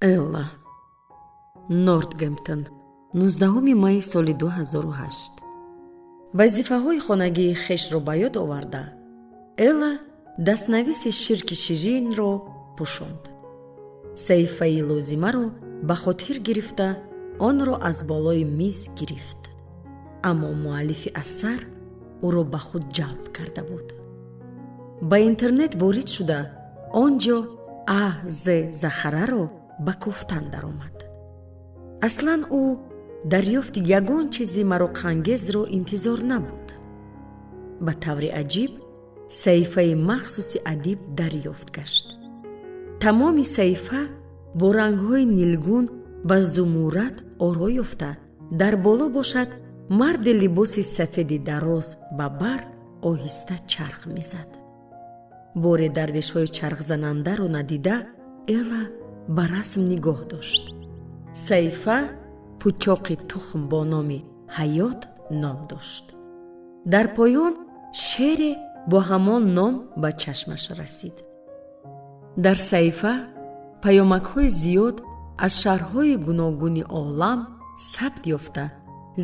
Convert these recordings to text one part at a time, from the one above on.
Элла. Нортгемптон, 19 майи соли 2008. вазифаҳои хонагии хешро ба ёд оварда, Элла дастнависи ширки ширинро пӯшонд. саҳифаи лозимаро ба хотир гирифта, онро аз болои миз гирифт. аммо муаллифи асар ӯро ба худ ҷалб карда буд. ба интернет ворид шуда, он ҷо А.З. Захараро ба куфтан даромад. аслан ӯ дарёфти ягон чизи мароқангезро интизор набуд. ба таври аҷиб саҳифаи махсуси адиб дарёфт гашт. тамоми саҳифа бо рангҳои нилгун ва зумурат оро ёфта, дар боло бошад марди либоси сафеди дароз ба бар оҳиста чарх мезад. боре дарвешҳои чархзанандаро надида, Элла ба расм нигоҳ дошт. саҳифа пӯчоқи тухм бо номи ҳаёт ном дошт. дар поён шеъре бо ҳамон ном ба чашмаш расид. дар саҳифа паёмакҳои зиёд аз шаҳрҳои гуногуни олам сабт ёфта,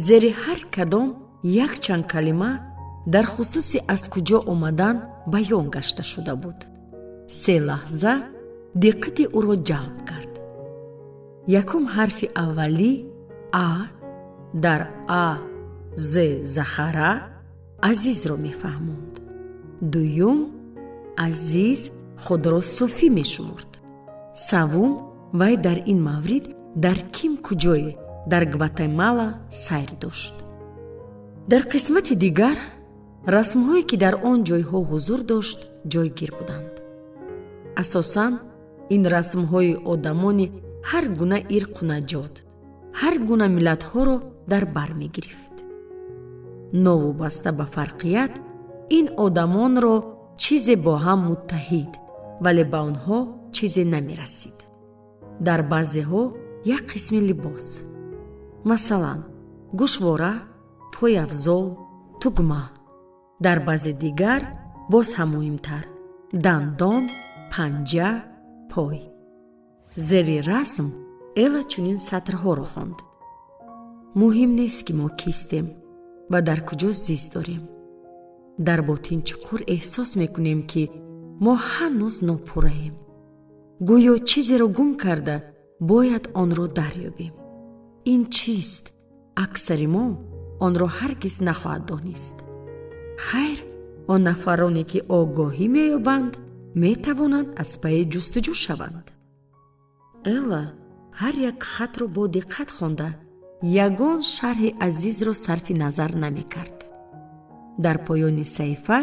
зери ҳар кадом якчанд калима дар хусуси аз куҷо омадан баён гашта шуда буд. 3 лаҳза диққати ӯро ҷалб кард. якум ҳарфи аввалӣ А дар А.З. Захара азизро мефаҳмонд. дуюм азиз худро суфӣ мешумурд. саввум вай дар ин маврид дар Ким куҷое дар Гватемала сайр дошт. дар қисмати дигар расмҳое ки дар он ҷойҳо ҳузур дошт ҷойгир буданд. асосан ин расмҳои одамони ҳар гуна ирқу наҷот, ҳар гуна миллатҳоро дар бар мегирифт. новобаста ба фарқият, ин одамонро чизе бо ҳам муттаҳид, вале ба онҳо чизе намерасид. дар баъзеҳо як қисми либос, масалан гӯшвора, пойафзол, тугма. дар баъзе дигар боз ҳам муҳимтар, дандон, панҷа, пой. зери расм Элла чунин сатрҳоро хонд. муҳим нест ки мо кистем ва дар куҷо зист дорем. дар ботин чуқур эҳсос мекунем ки мо ҳанӯз нопурраем. гӯё чизеро гум карда бояд онро дарёбем. ин чист? аксари мо онро ҳаргиз нахоҳад донист. хайр, он нафароне ки огоҳӣ меёбанд, метавонанд аз пайи ҷустуҷӯ шаванд. Элла ҳар як хатро бо диққат хонда, ягон шарҳи азизро сарфи назар намекард. дар поёни саҳифа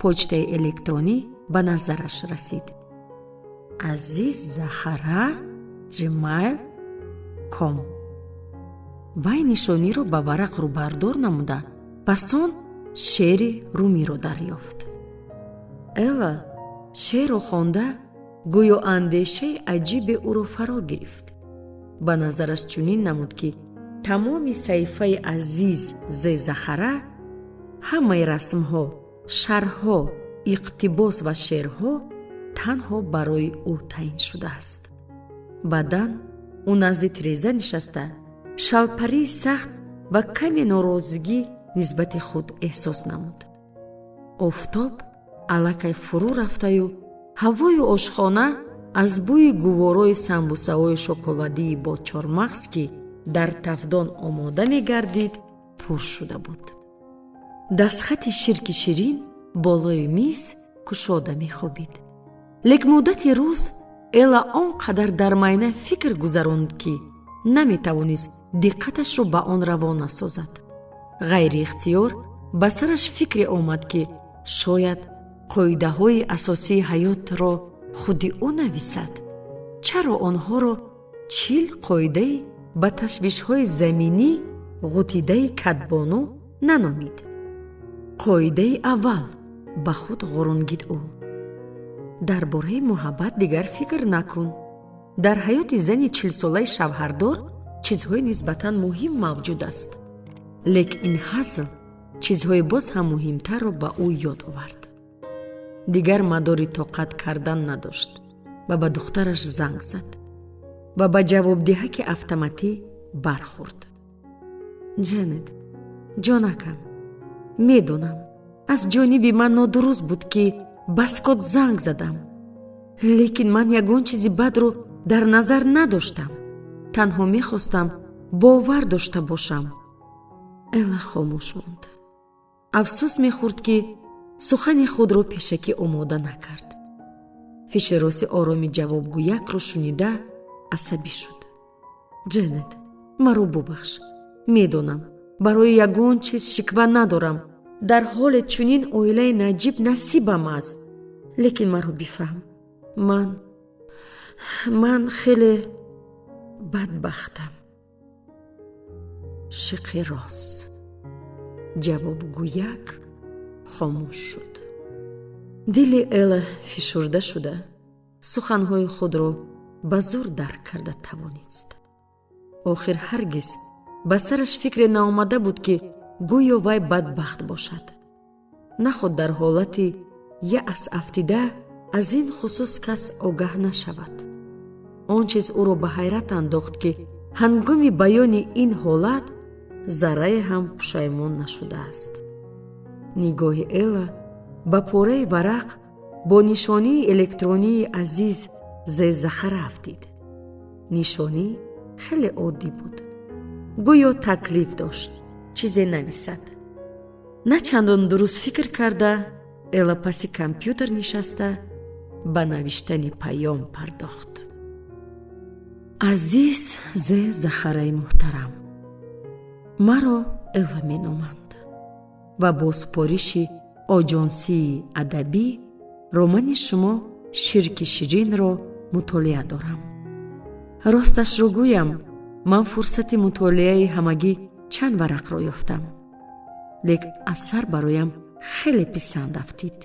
почтаи электронӣ ба назараш расид. азиз захара gmail.com. вай нишониро ба варақ рӯбардор намуда, пас он шеъри румиро дарёфт. Элла шеърро хонда, гӯё андешаи аҷиби ӯро фаро гирифт. ба назараш чунин намуд, ки тамоми саҳифаи азиз З. Захара, ҳамаи расмҳо, шарҳҳо, иқтибос ва шеърҳо танҳо барои ӯ таъин шудааст. баъдан ӯ назди тиреза нишаста, шалпарии сахт ва каме норозигӣ нисбати худ эҳсос намуд. офтоб аллакай фурӯ рафтаю ҳавои ошхона аз бӯи гуворои самбусаҳои шоколадии бо чормағз, ки дар тавдон омода мегардид, пур шуда буд. дастхати ширки ширин болои миз кушода мехобид. лек муддати рӯз Элла он қадар дар майна фикр гузаронд, ки наметавонист диққаташро ба он равона созад. ғайриихтиёр ба сараш фикре омад, ки шояд қоидаҳои асосии ҳаётро худи ӯ нависад. чаро онҳоро 40 қоидаи ба ташвишҳои заминӣ ғутидаи кадбону наномид. қоидаи аввал, ба худ ғурунгид ӯ. дар бораи муҳаббат дигар фикр накун. дар ҳаёти зани 40-солаи шавҳардор чизҳои нисбатан муҳим мавҷуд аст. лек ин ҳазл чизҳои боз ҳам муҳимтарро ба ӯ ёд овард. дигар мадори тоқат кардан надошт ва ба духтараш занг зад. ва ба ҷавобдиҳаки автоматӣ бархӯрд. ҷанет, ҷонакам, медонам, аз ҷониби ман нодуруст буд, ки баскот занг задам. Лекин ман ягон чизи бадро дар назар надоштам. Танҳо мехостам бовар дошта бошам. Эла хомӯш монд. афсӯс мехӯрд, ки сухани худро пешакӣ омода накард. фишероси ороми ҷавобгӯякро шунида асабӣ шуд. ҷенет, маро бубахш. медонам, барои ягон чиз шиква надорам. дар ҳоле чунин оилаи наҷиб насибам аст. лекин маро бифаҳм. ман хеле бадбахтам. шиқи рост. ҷавобгӯяк хомӯш шуд. дили Эла фишурда шуда, суханҳои худро ба зур дарк карда тавонист. охир ҳаргиз ба сараш фикре наомада буд, ки гӯё вай бадбахт бошад. наход дар ҳолати яъс афтида аз ин хусус кас огаҳ нашавад. он чиз ӯро ба ҳайрат андохт, ки ҳангоми баёни ин ҳолат заррае ҳам пушаймон нашудааст. нигоҳи Эла ба пораи варақ бо нишонии электронии азиз зезахара афтид. нишонӣ хеле оддӣ буд. гӯё таклиф дошт чизе нависад. на чандон дуруст фикр карда, Эла паси компютер нишаста ба навиштани паём пардохт. азиз зе захараи муҳтарам, маро Эла меноманд ва бо супориши оҷонсии адабӣ романи шумо «Ширки ширин»ро мутолиа дорам. росташро гӯям, ман фурсати мутолиаи ҳамагӣ чанд варақро ёфтам. лек асар бароям хеле писанд афтид.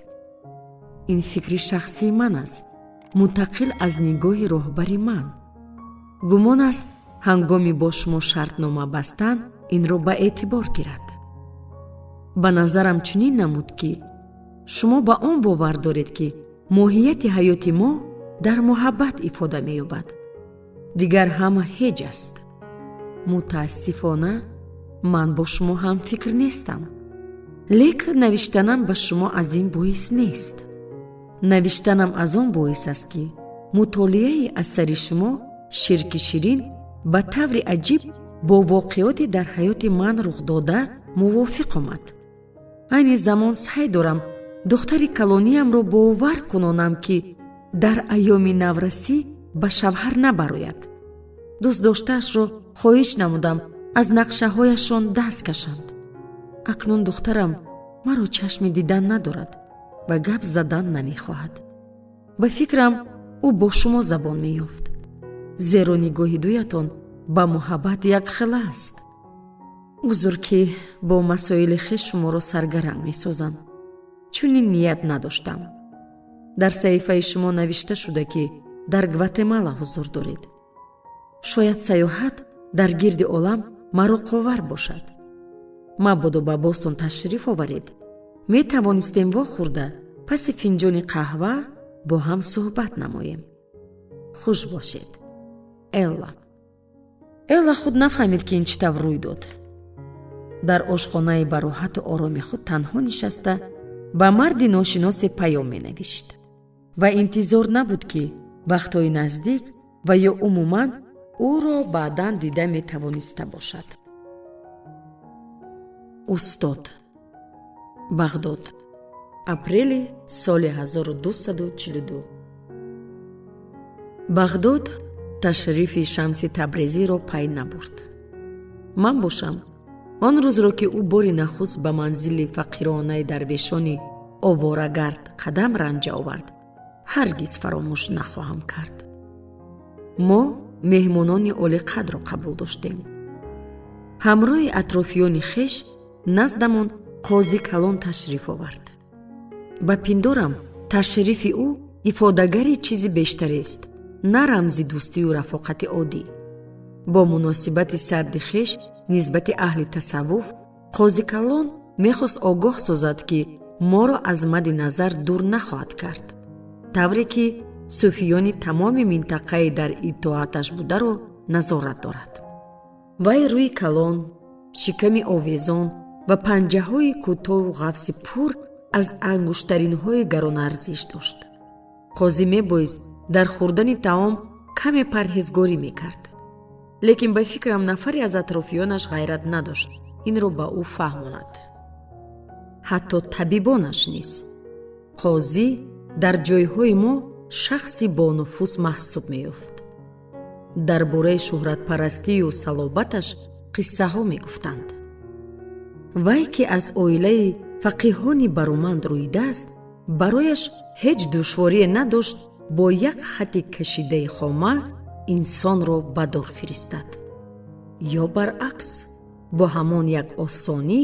ин фикри шахсии ман аст, мунтақил аз нигоҳи роҳбари ман. гумон аст ҳангоми бо шумо шартнома бастан инро ба эътибор гирад. ба назарам чунин намуд, ки шумо ба он бовар доред, ки моҳияти ҳаёти мо дар муҳаббат ифода меёбад. дигар ҳама ҳеҷ аст. мутаассифона ман бо шумо ҳам фикр нестам. лек навиштанам ба шумо аз ин боис нест. навиштанам аз он боис аст, ки мутолиаи асари шумо «Ширки ширин» ба таври аҷиб бо воқеоте дар ҳаёти ман рухдода мувофиқ омад. айни замон саъй дорам духтари калониамро бовар кунонам, ки дар айёми наврасӣ ба шавҳар набарояд. дӯстдоштаашро хоҳиш намудам аз нақшаҳояшон даст кашанд. акнун духтарам маро чашми дидан надорад ва гап задан намехоҳад. ба фикрам ӯ бо шумо забон меёфт, зеро нигоҳи дуятон ба муҳаббат якхела аст. узр, ки бо масоили хеш шуморо саргарам месозам. чунин ният надоштам. дар саҳифаи шумо навишта шуда, ки дар Гватемала ҳузур доред. шояд саёҳат дар гирди олам мароқовар бошад. мабодо ба Бостон ташриф оваред, метавонистем вохӯрда паси финҷони қаҳва бо ҳам суҳбат намоем. хуш бошед. Элла. Элла худ нафаҳмид, ки ин чӣ тавр рӯй дод. дар ошхонаи ба роҳату ороми худ танҳо нишаста ба марди ношиносе паём менавишт ва интизор набуд, ки вақтҳои наздик ва ё умуман ӯро баъдан дида метавониста бошад. устод. бағдод. апрели соли 1242. бағдод ташрифи Шамси Табрезиро пай набурд. ман бошам он рӯзро, ки ӯ бори нахуст ба манзили фақиронаи дарвешони оворагард қадам ранҷа овард, ҳаргиз фаромӯш нахоҳам кард. мо меҳмонони олиқадро қабул доштем. ҳамроҳи атрофиёни хеш наздамон қозӣ калон ташриф овард. ба пиндорам ташрифи ӯ ифодагари чизи бештарест, на рамзи дӯстию рафоқати оддӣ. бо муносибати сарди хеш нисбати аҳли тасаввуф, қозӣ калон мехост огоҳ созад, ки моро аз мадди назар дур нахоҳад кард, тавре ки суфиёни тамоми минтақаи дар итоаташ бударо назорат дорад. вай рӯи калон, шиками овезон ва панҷаҳои кӯтову ғафси пур аз ангуштаринҳои гаронарзиш дошт. қозӣ мебоист дар хӯрдани таом каме парҳезгорӣ мекард. лекин ба фикрам нафаре аз атрофиёнаш ғайрат надошт инро ба ӯ фаҳмонад. ҳатто табибонаш низ. қозӣ дар ҷойҳои мо шахси бонуфус маҳсуб меёфт. дар бораи шӯҳратпарастию салобаташ қиссаҳо мегуфтанд. вай ки аз оилаи фақиҳони бароманд рӯидааст, барояш ҳеҷ душворие надошт бо як хати кашидаи хома инсонро ба дор фиристад. ё баръакс, бо ҳамон як осонӣ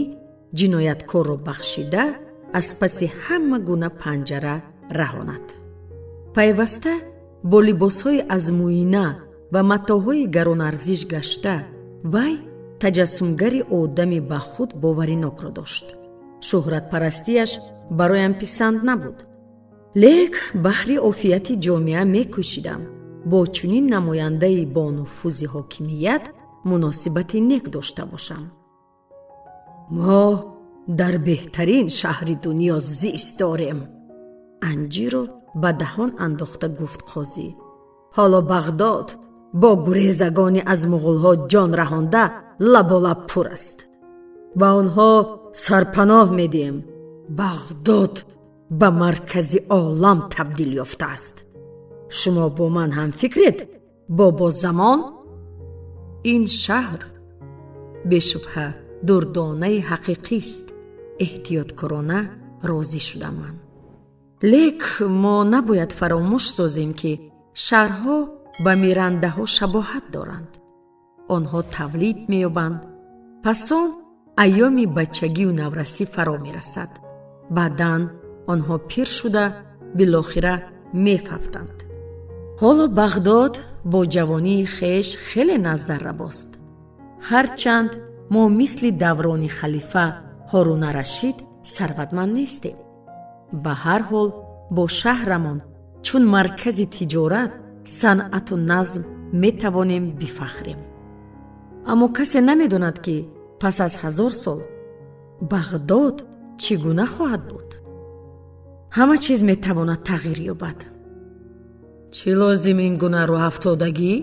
ҷинояткорро бахшида аз паси ҳама гуна панҷара раҳонад. пайваста бо либосҳои аз муина ва матоъҳои гаронарзиш гашта, вай таҷассумгари одами ба худ боваринокро дошт. шӯҳратпарастиаш бароям писанд набуд. лек баҳри офияти ҷомеа мекӯшидам бо чунин намояндаи бонуфузи ҳокимият муносибати нек дошта бошам. мо дар беҳтарин шаҳри дунё зист дорем, анҷиро бадаҳон андохта гуфт қозӣ. ҳоло бағдод бо гурезагони аз муғулҳо ҷон раҳонда лаболаб пур аст. ба онҳо сарпаноҳ медиҳем. бағдод ба маркази олам табдил ёфтааст. шумо бо ман ҳамфикред, бобозамон? ин шаҳр бешубҳа дурдонаи ҳақиқист. эҳтиёткорона розӣ шудам ман. лек мо набояд фаромӯш созем ки шаҳрҳо ба мирандаҳо шабоҳат доранд. онҳо тавлид меёбанд, пас он айёми бачагию наврасӣ фаро мерасад. баъдан онҳо пир шуда билохира мефафтанд. ҳоло бағдод бо ҷавонии хеш хеле назаррабост. ҳарчанд мо мисли даврони халифа ҳоруна-рашид сарватманд нестем. ба ҳар ҳол бо шаҳрамон чун маркази тиҷорат, санъату назм метавонем бифахрем. аммо касе намедонад ки пас аз 1000 сол бағдод чӣ гуна хоҳад буд. ҳама чиз метавонад тағйир ёбад. чӣ лозим ин гуна рӯҳафтодагӣ?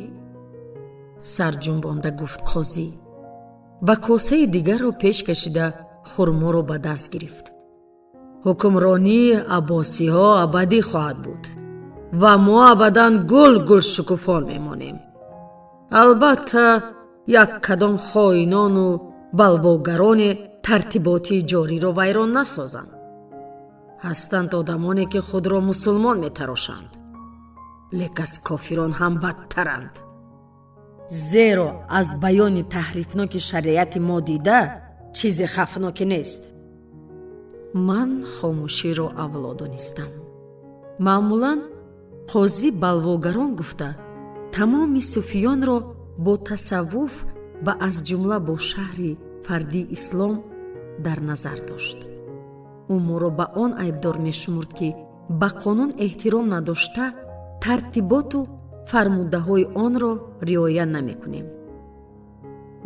сарҷунбонда гуфт қозӣ. ба косаи дигарро пеш кашида хурморо ба даст гирифт. ҳукмронии аббосиҳо абадӣ хоҳад буд ва мо абадан гул шукуфон мемонем. албатта як кадом хоинону балвогароне тартиботи ҷориро вайрон насозанд. ҳастанд одамоне ки худро мусулмон метарошанд, лек аз кофирон ҳам бадтаранд. зеро аз баёни таҳрифноки шариати мо дида чизе хафноке нест. ман хомӯширо авло донистам. маъмулан қозӣ балвогарон гуфта тамоми суфиёнро бо тасаввуф ва аз ҷумла бо шаҳри фардии ислом дар назар дошт. ӯ моро ба он айбдор мешумурд ки ба қонун эҳтиром надошта тартиботу фармудаҳои онро риоя намекунем.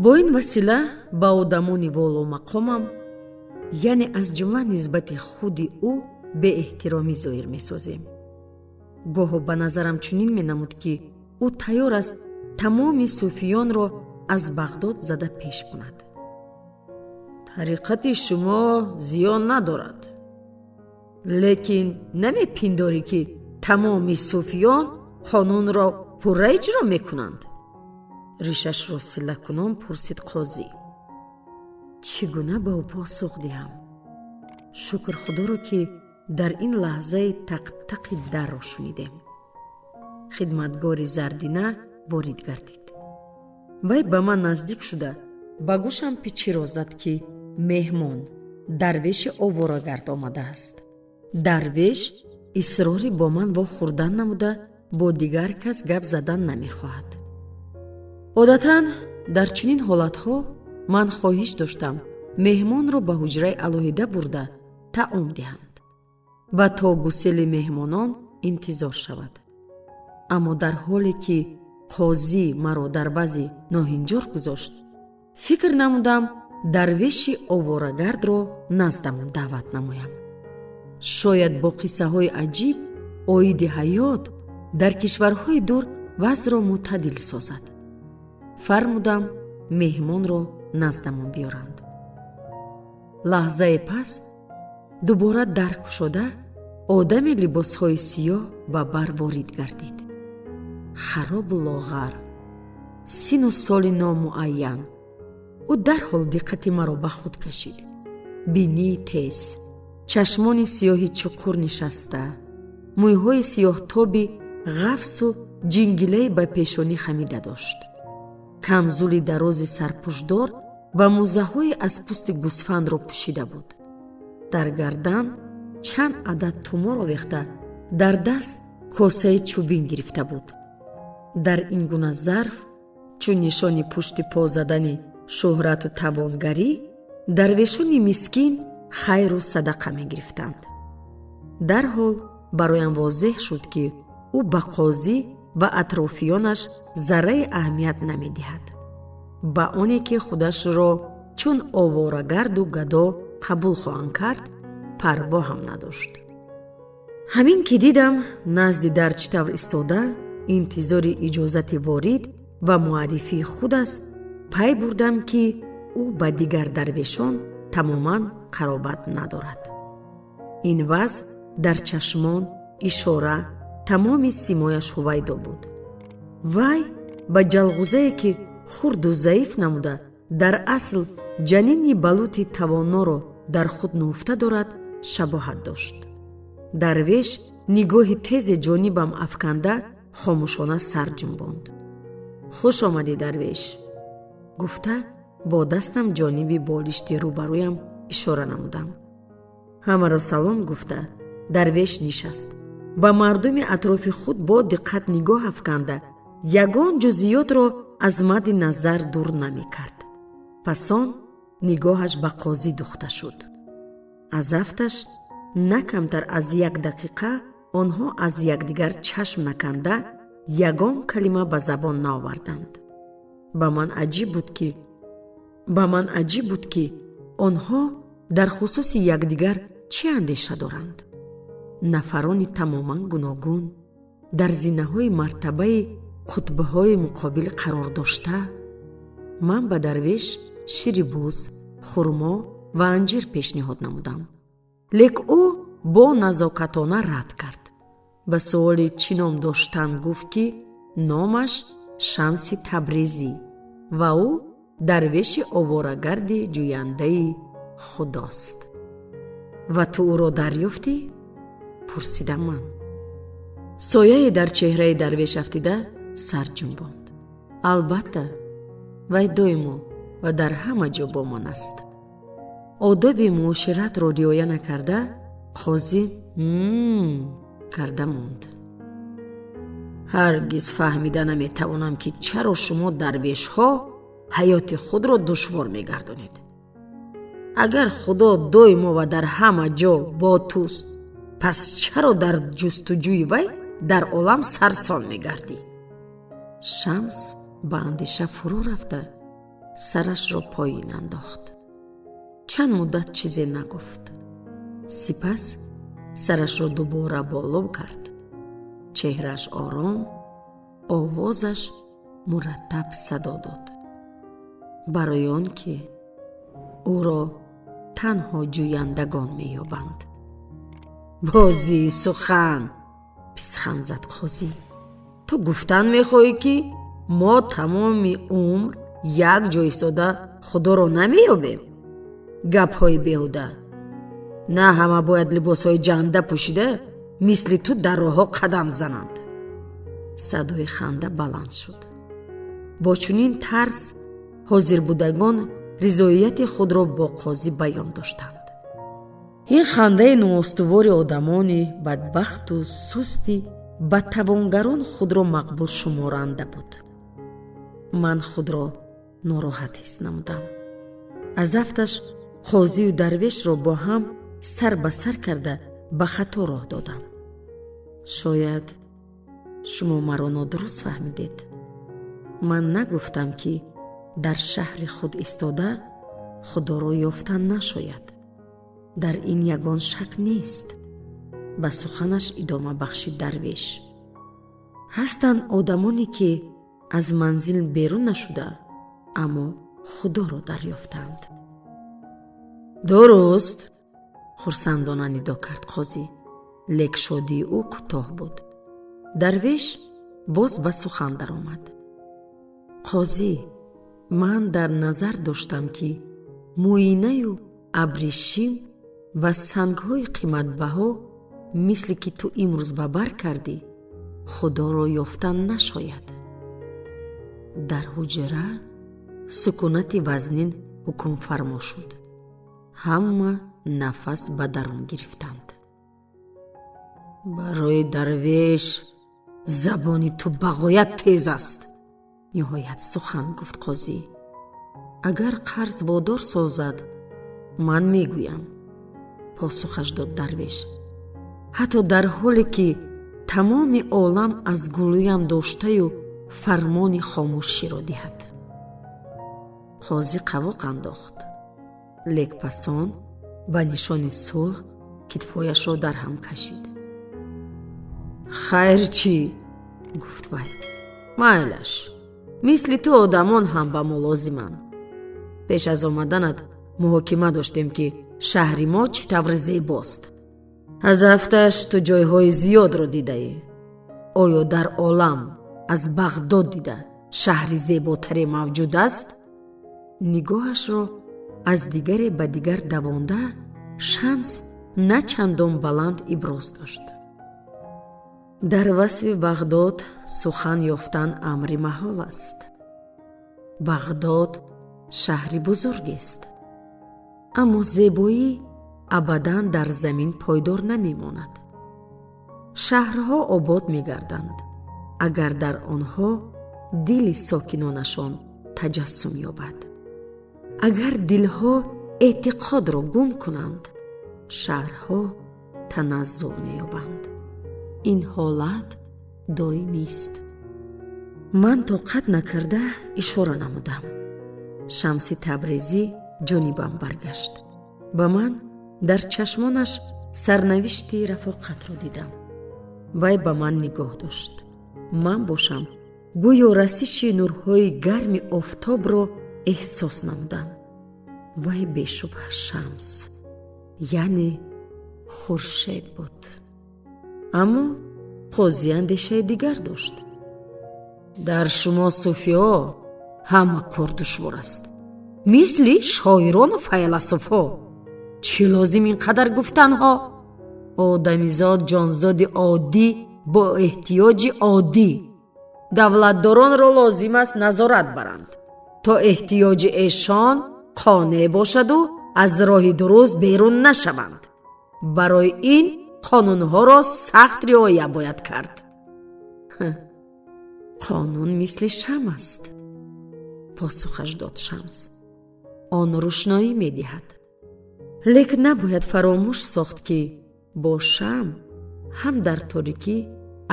бо ин васила ба одамони воломақомам, яъне аз ҷумла нисбати худи ӯ беэҳтиромӣ зоҳир месозем. гоҳо ба назарам чунин менамуд ки ӯ тайёр аст тамоми суфиёнро аз бағдод зада пеш кунад. тариқати шумо зиён надорад, лекин намепиндорӣ ки тамоми суфиён қонунро пурра иҷро мекунанд? ришашро силакунон пурсид қозӣ. чӣ гуна ба ӯ посух диҳам? шукр худоро ки дар ин лаҳзаи тақтақи дарро шунидем. хидматгори зардина ворид гардид. вай ба ман наздик шуда ба гӯшам пичиро зад ки меҳмон дарвеши оворагард омадааст. дарвеш исрори бо ман вохӯрдан намуда бо дигар кас гап задан намехоҳад. одатан дар чунин ҳолатҳо ман хоҳиш доштам меҳмонро ба ҳуҷраи алоҳида бурда таом диҳанд ва то гусели меҳмонон интизор шавад. аммо дар ҳоле ки қозӣ маро дар баъзи ноҳинҷор гузошт, фикр намудам дарвеши оворагаздро наздамон даъват намоям. шояд бо қиссаҳои аҷиб оиди ҳаёт дар кишварҳои дур вазъро мӯътадил созад. фармудам меҳмонро наздамон биёранд. лаҳзае пас дубора дар кушода одами либосҳои сиёҳ ба бар ворид гардид. харобу лоғар, сину соли номуайян. ӯ дарҳол диққати маро ба худ кашид. бинии тез, чашмони сиёҳи чуқур нишаста, мӯйҳои сиёҳтоби ғафсу ҷингилаи ба пешонӣ хамида дошт. камзули дарози сарпӯшдор ва мӯзаҳои аз пӯсти гӯсфандро пӯшида буд. дар гардан чанд адад тумор овехта, дар даст косаи чӯбин гирифта буд. дар ин гуна зарф, чун нишони пушти по задани шӯҳрату тавонгарӣ, дарвешони мискин хайру садақа мегирифтанд. дарҳол бароям возеҳ шуд, ки ӯ ба қозӣ ва атрофиёнаш зарраи аҳамият намедиҳад. ба оне ки худашро чун оворагарду гадо қабул хоҳанд кард, парво ҳам надошт. ҳамин ки дидам назди дар чӣ тавр истода интизори иҷозати ворид ва муаррифии худ аст, пай бурдам, ки ӯ ба дигар дарвешон тамоман қаробат надорад. ин вазъ дар чашмон, ишора, тамоми симояш ҳувайдо буд. вай ба ҷалғузае ки хурду заиф намуда, дар асл ҷанини балути тавоноро дар худ нуфта дорад, шабоҳат дошт. дарвеш нигоҳи тезе ҷонибам афканда хомӯшона сар ҷунбонд. хуш омадӣ, дарвеш, гуфта бо дастам ҷониби болишти рӯбарӯям ишора намудам. ҳамаро салом гуфта, дарвеш нишаст. ба мардуми атрофи худ бо диққат нигоҳ афканда, ягон ҷузъиётро аз мадди назар дур намекард. пас он нигоҳаш ба қозӣ духта шуд. аз афташ на камтар аз 1 дақиқа онҳо аз якдигар чашм наканда, ягон калима ба забон наоварданд. ба ман аҷиб буд, ки онҳо дар хусуси якдигар чӣ андеша доранд. нафарони тамоман гуногун, дар зинаҳои мартабаи қутбҳои муқобил қарор дошта. ман ба дарвеш шири буз, хурмо ва анҷир пешниҳод намудам. лек ӯ бо назокатона рад кард. ба суоли чӣ ном доштан гуфт, ки номаш Шамси Табрезӣ ва ӯ дарвеши оворагарди ҷӯяндаи худост. ва ту ӯро дарёфтӣ? пурсидам ман. сояе дар чеҳраи дарвеш афтида сар ҷунбонд. албатта, вай доимо ва дар ҳама ҷо бо ман аст. одоби муоширатро риоя накарда, қозӣ карда монд. ҳаргиз фаҳмида наметавонам, ки чаро шумо дарвешҳо ҳаёти худро душвор мегардонед. агар худо доимо ва дар ҳама ҷо бо туст, пас чаро дар ҷустуҷӯи вай дар олам сарсон мегардӣ? шамс ба андеша фурӯ рафта, сарашро поин андохт. чанд муддат чизе нагуфт. сипас сарашро дубора боло кард. чеҳрааш ором, овозаш мураттаб садо дод. барои он ки ӯро танҳо ҷӯяндагон меёбанд. бозии сухан, писхан зад қозӣ. ту гуфтан мехоҳӣ, ки мо тамоми умр як ҷо истода худоро намеёбем? гапҳои беҳуда. на ҳама бояд либосҳои ҷанда пӯшида мисли ту дар роҳҳо қадам зананд. садои ханда баланд шуд. бо чунин тарз ҳозирбудагон ризоияти худро бо қозӣ баён доштанд. ин хандаи ноустувори одамони бадбахту сусти ба тавонгарон худро мақбул шуморанда буд. ман худро нороҳат ҳис намудам. аз афташ қозию дарвешро бо ҳам сар ба сар карда ба хато роҳ додам. шояд шумо маро нодуруст фаҳмидед. ман нагуфтам ки дар шаҳри худ истода худоро ёфтан нашояд. дар ин ягон шак нест. ба суханаш идома бахшид дарвеш. ҳастанд одамоне ки аз манзил берун нашуда, аммо худоро дарёфтанд. дуруст, хурсандона нидо кард қозӣ, лек шодии ӯ кӯтоҳ буд. дарвеш боз ба сухан даромад. қозӣ, ман дар назар доштам ки муинаю абришим ва сангҳои қиматбаҳо мисли ки ту имрӯз ба бар кардӣ, худоро ёфтан нашояд. дар ҳуҷра сукунати вазнин ҳукмфармо шуд. ҳама нафас ба дарун гирифтанд. барои дарвеш забони ту бағоят тез аст, ниҳоят сухан гуфт қозӣ. агар қарз водор созад, ман мегӯям, посухаш дод дарвеш. ҳатто дар ҳоле ки тамоми олам аз гулӯям доштаю фармони хомӯширо диҳад. қозӣ қавоқ андохт, лек пасон ба нишони сулҳ китфояшро дар ҳам кашид. хайр чӣ? гуфт вай. майлаш, мисли ту одамон ҳам ба мо лозиманд. пеш аз омаданат муҳокима доштем ки шаҳри мо чӣ тавр зебост. аз ҳафтааш ту ҷойҳои зиёдро дидаӣ. оё дар олам аз бағдод дида шаҳри зеботаре мавҷуд аст? нигоҳашро аз дигаре ба дигар давонда, Шамс на чандон баланд иброз дошт. дар васфи бағдод сухан ёфтан амри маҳол аст. бағдод шаҳри бузургест, аммо зебоӣ абадан дар замин пойдор намемонад. шаҳрҳо обод мегарданд, агар дар онҳо дили сокинонашон таҷассум ёбад. агар дилҳо эътиқодро гум кунанд, шаҳрҳо таназзул меёбанд. ин ҳолат доимист. ман тоқат накарда ишора намудам. шамси табрезӣ ҷонибам баргашт. ба ман дар чашмонаш сарнавишти рафоқатро дидам. вай ба ман нигоҳ дошт. ман бошам гӯё расиши нурҳои гарми офтобро эҳсос намудам. вай бешубҳа Шамс, яъне хуршед буд. аммо қозӣ андешаи дигар дошт. дар шумо суфиҳо ҳама кор душвор аст, мисли шоирону файласуфҳо. чӣ лозим ин қадар гуфтанҳо? одамизод ҷонзоди оддӣ бо эҳтиёҷи оддӣ. давлатдоронро лозим аст назорат баранд, то эҳтиёҷи эшон қонеъ бошаду аз роҳи дуруст берун нашаванд. барои ин қонунҳоро сахт риоя бояд кард. қонун мисли шам аст, посухаш дод Шамс. он рӯшноӣ медиҳад. лекин набояд фаромӯш сохт ки бо шам ҳам дар торикӣ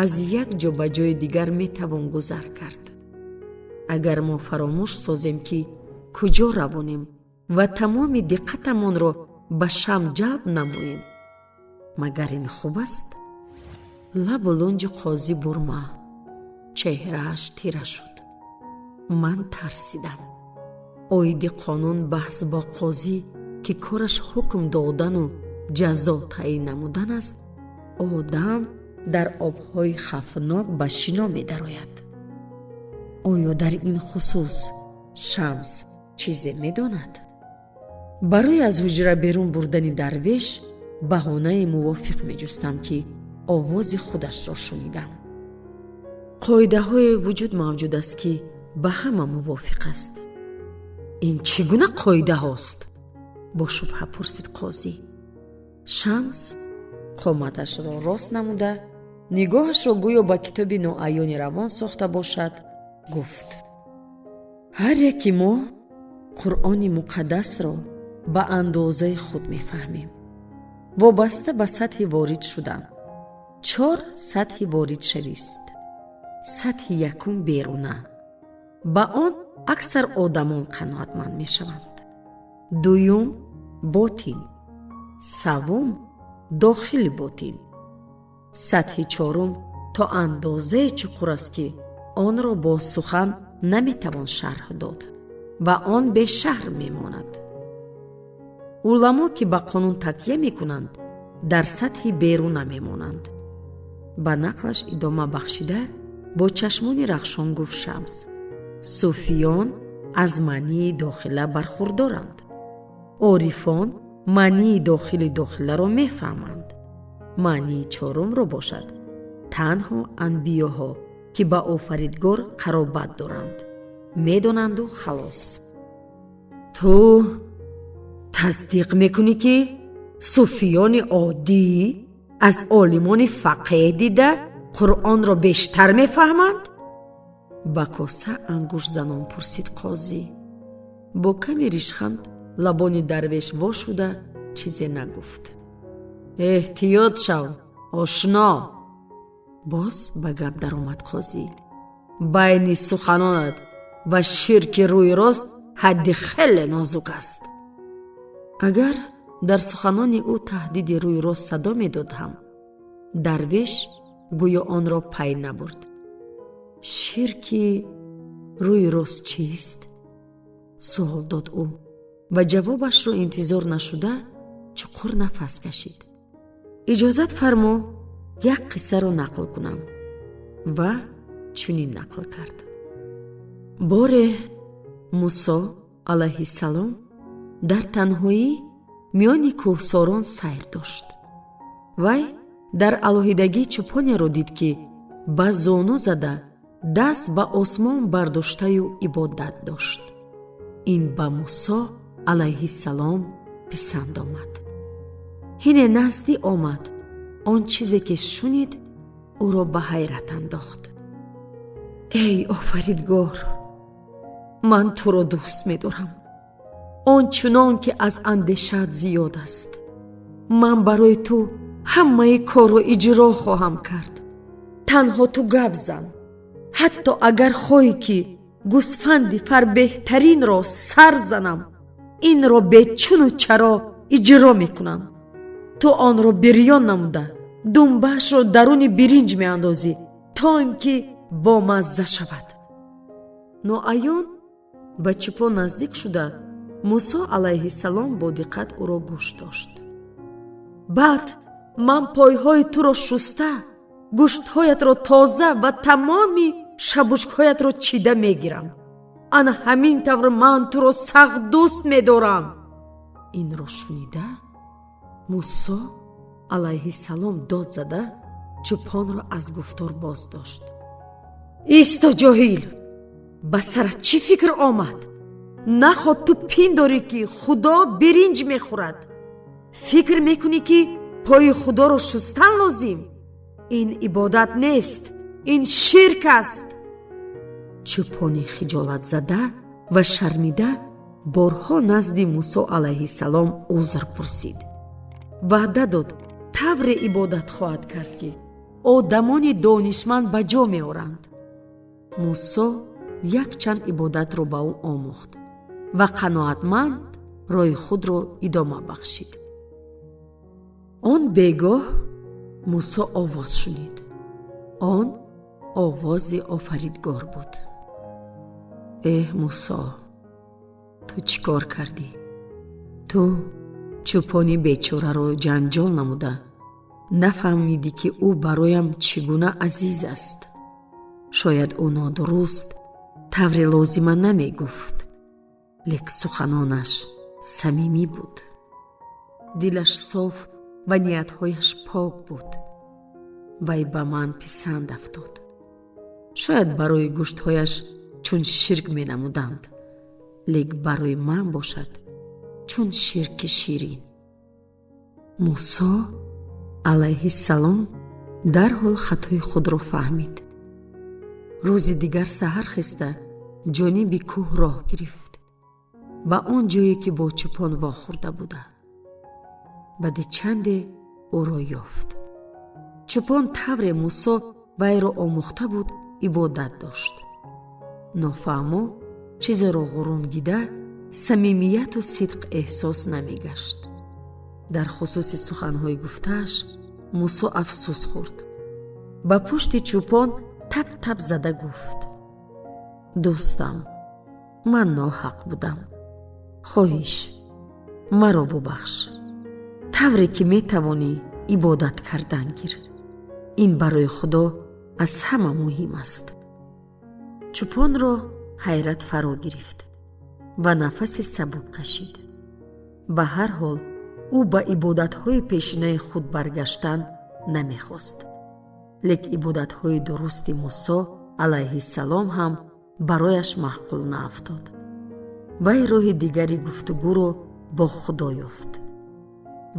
аз як ҷо ба ҷои дигар метавон гузар кард. агар мо фаромӯш созем ки куҷо равонем ва тамоми диққатамонро ба шам ҷалб намоем, магар ин хуб аст? лабу лунҷи қозӣ бурма, чеҳрааш тира шуд. ман тарсидам. оиди қонун баҳс бо қозӣ ки кораш ҳукм додану ҷазо таъин намудан аст, одам дар обҳои хавфнок ба шино медарояд. оё дар ин хусус Шамс чизе медонад? барои аз ҳуҷра берун бурдани дарвеш баҳонаи мувофиқ меҷустам ки овози худашро шунидам. қоидаҳое вуҷуд мавҷуд аст ки ба ҳама мувофиқ аст. ин чӣ гуна қоидаҳост? бо шубҳа пурсид қозӣ. Шамс қоматашро рост намуда, нигоҳашро гӯё ба китоби ноаёни равон сохта бошад, гуфт: ҳар яки мо Қуръони муқаддасро ба андозаи худ мефаҳмем. вобаста ба сатҳи ворид шудан. 4 сатҳи воридшавист. сатҳи якум беруна. ба он аксар одамон қаноатманд мешаванд. дуюм ботин. савум дохили ботин. сатҳи чорум то андозае чуқур аст ки онро бо сухан наметавон шарҳ дод ва он бешаҳр мемонад. уламо ки ба қонун такя мекунанд дар сатҳи беруна мемонанд. ба нақлаш идома бахшида бо чашмони рахшон гуфт Шамс: суфиён аз маънии дохила бархурдоранд. орифон маънии дохиларо мефаҳманд. маънии чорумро бошад танҳо анбиёҳо ки ба офаридгор қаробат доранд медонанду халос. ту тасдиқ мекунӣ ки суфиёни оддӣ аз олимони фақеҳ дида қуръонро бештар мефаҳманд? ба коса ангуш занон пурсид қозӣ. бо каме ришханд лабони дарвеш во шуда чизе нагуфт. эҳтиёт шав ошно. боз ба гап даромад қозӣ. байни суханонат ва ширки рӯйрост ҳадди хеле нозук аст. агар дар суханони ӯ таҳдиди рӯйрост садо медод ҳам, дарвеш гӯё онро пай набурд. ширки рӯйрост чист? суол дод ӯ ва ҷавобашро интизор нашуда чуқур нафас кашид. иҷозат фармо як қиссаро нақл кунам. ва чунин нақл кард. боре мусо алайҳиссалом дар танҳоӣ миёни кӯҳсорон сайр дошт. вай дар алоҳидагӣ чӯпонеро дид ки ба зону зада даст ба осмон бардоштаю ибодат дошт. ин ба мусо алайҳиссалом писанд омад. ҳине наздӣ омад. он чизе ки шунид ӯро ба ҳайрат андохт. эй офаридгор, ман туро дӯст медорам. он чунон ки аз андешаат зиёд аст. ман барои ту ҳамаи корро иҷро хоҳам кард. танҳо ту гап зан. ҳатто агар хоҳӣ ки гӯсфанди фарбеҳтаринро сар занам, инро бечуну чаро иҷро мекунам. ту онро бирён намуда думбаашро даруни биринҷ меандозӣ, то ин ки бомазза шавад. ноаён ба чӯпон наздик шуда мусо алайҳиссалом бо диққат ӯро гӯш дошт. баъд ман пойҳои туро шуста, гӯштҳоятро тоза ва тамоми шабушкҳоятро чида мегирам. ана ҳамин тавр ман туро сахт дӯст медорам. инро шунида мусо алайҳиссалом дод зада чӯпонро аз гуфтор боз дошт. исто ҷоҳил! ба сарат чӣ фикр омад? наход ту пиндорӣ ки худо биринҷ мехӯрад. фикр мекунӣ ки пои худоро шустан лозим? ин ибодат нест, ин ширк аст. чӯпони хиҷолатзада ва шармида борҳо назди мусо алайҳиссалом узр пурсид. ваъда дод тавре ибодат хоҳад кард ки одамони донишманд ба ҷо меоранд. мусо якчанд ибодатро ба ӯ омӯхт ва қаноатманд роҳи худро идома бахшид. он бегоҳ мусо овоз шунид. он овози офаридгор буд. эҳ мусо, ту чӣ кор кардӣ? ту чӯпони бечораро ҷанҷол намуда нафаҳмидӣ ки ӯ бароям чӣ гуна азиз аст. шояд ӯ нодуруст таври лозима намегуфт, лек суханонаш самимӣ буд. дилаш соф ва ниятҳояш пок буд. вай ба ман писанд афтод. шояд барои гӯштҳояш чун ширк менамуданд, лек барои ман бошад чун ширки ширин. мусо алайҳиссалом дарҳол хатои худро фаҳмид. рӯзи дигар саҳар хиста ҷониби кӯҳ роҳ гирифт, ба он ҷое ки бо чӯпон вохӯрда буда. баъди чанде ӯро ёфт. чӯпон тавре мусо вайро омӯхта буд ибодат дошт. нофаҳмо чизеро ғурунгида самимияту сидқ эҳсос намегашт. дар хусуси суханҳои гуфтааш мусо афсӯс хӯрд. ба пушти чӯпон тап зада гуфт: дӯстам, ман ноҳақ будам. хоҳиш, маро бубахш. тавре ки метавонӣ ибодат кардан гир. ин барои худо аз ҳама муҳим аст. чӯпонро ҳайрат фаро гирифт ва нафаси сабук кашид. ба ҳар ҳол ӯ ба ибодатҳои пешинаи худ баргаштан намехост. лек ибодатҳои дурусти мусо алайҳиссалом ҳам барояш маъқул наафтод. вай роҳи дигари гуфтугӯро бо худо ёфт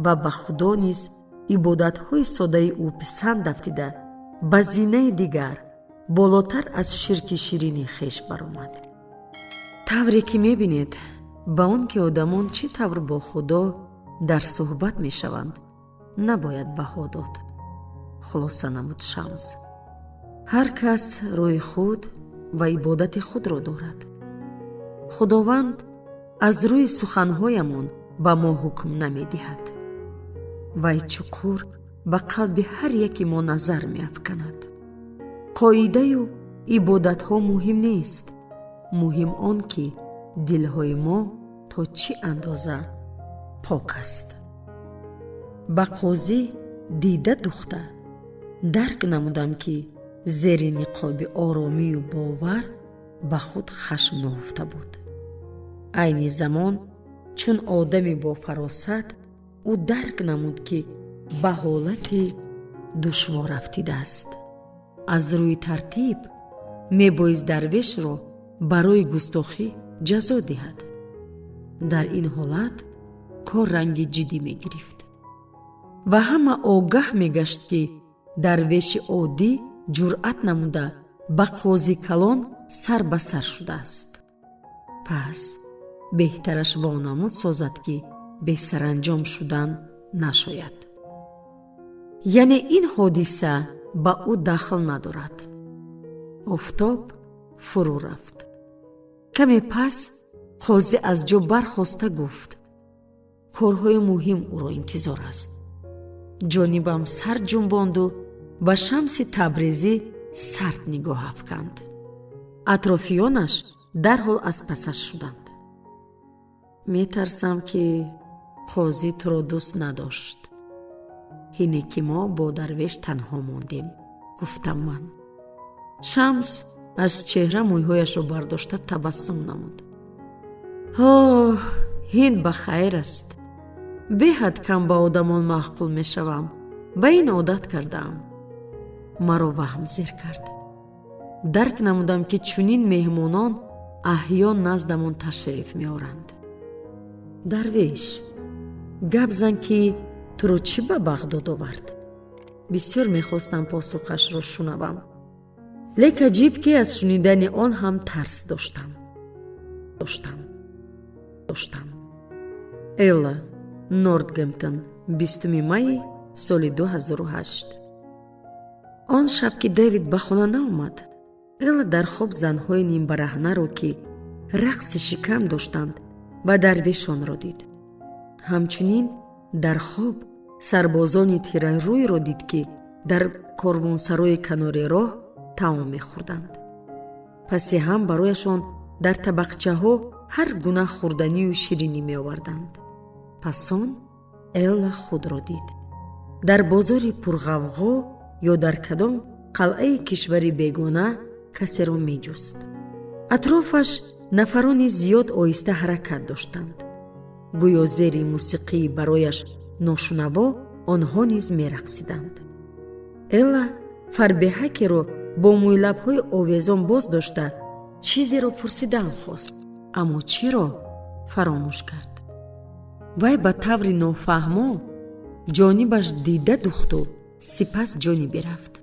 ва ба худо низ ибодатҳои соддаи ӯ писанд афтида ба зинаи дигар болотар аз ширки ширини хеш баромад. тавре ки мебинед ба он ки одамон чӣ тавр бо худо дар суҳбат мешаванд набояд баҳо дод. хулоса намуд Шамс. ҳар кас роҳи худ ва ибодати худро дорад. худованд аз рӯи суханҳоямон ба мо ҳукм намедиҳад. вай чуқур ба қалби ҳар яки мо назар меафканад. қоидаю ибодатҳо муҳим нест. муҳим он ки дилҳои мо то чӣ андоза пок аст. ба қозӣ дида духта дарк намудам ки зери ниқоби оромию бовар ба худ хашм наҳуфта буд. айни замон чун одами бо фаросат ӯ дарк намуд ки ба ҳолати душвор афтидааст. аз рӯи тартиб мебоист дарвешро барои густохӣ ҷазо диҳад. дар ин ҳолат кор ранги ҷиддӣ мегирифт ва ҳама огаҳ мегашт ки дарвеши оддӣ ҷуръат намуда ба қозӣ калон сар ба сар шудааст. пас беҳтараш вонамуд созад ки бесаранҷом шудан нашояд. яъне ин ҳодиса ба ӯ дахл надорад. офтоб фурӯ рафт. каме пас қозӣ аз ҷо бархоста гуфт: корҳои муҳим ӯро интизор аст. ҷонибам сар ҷунбонду ба Шамси Табризӣ сард нигоҳ афканд. атрофиёнаш дарҳол аз пасаш шуданд. метарсам ки қозӣ туро дӯст надошт. ҳине ки мо бо дарвеш танҳо мондем, гуфтам ман. Шамс аз чеҳра мӯйҳояшро бардошта табассум намуд. ҳин ба хайр аст. беҳад кам ба одамон маъқул мешавам. ба ин одат кардаам. маро ваҳм зер кард. дарк намудам ки чунин меҳмонон аҳён наздамон ташриф меоранд. дарвеш, гап зан ки туро чӣ ба Бағдод овард? бисёр мехостам посухашро шунавам. лек аҷиб ки аз шунидани он ҳам тарс доштам. Элла, Нортгемптон, 20 майи соли 2008. он шаб ки Дэвид ба хона наомад, Элла дар хоб занҳои нимбараҳнаро ки рақси шикам доштанд ва дарвешонро дид. ҳамчунин дар хоб сарбозони тирарӯйро дид ки дар корвонсарои канори роҳ таом мехӯрданд. паси ҳам барояшон дар табақчаҳо ҳар гуна хӯрданию ширинӣ меоварданд. пас он Элла худро дид. дар бозори пурғавғо ё дар кадом қалъаи кишвари бегона касеро меҷуст. атрофаш нафарони зиёд оҳиста ҳаракат доштанд. гӯё зери мусиқии барояш ношунаво онҳо низ мерақсиданд. Элла фарбеҳакеро бо мӯйлабҳои овезон боз дошта чизеро пурсидан хост, аммо чиро фаромӯш кард. вай ба таври нофаҳмо ҷонибаш дида духту сипас ҷонибе рафт.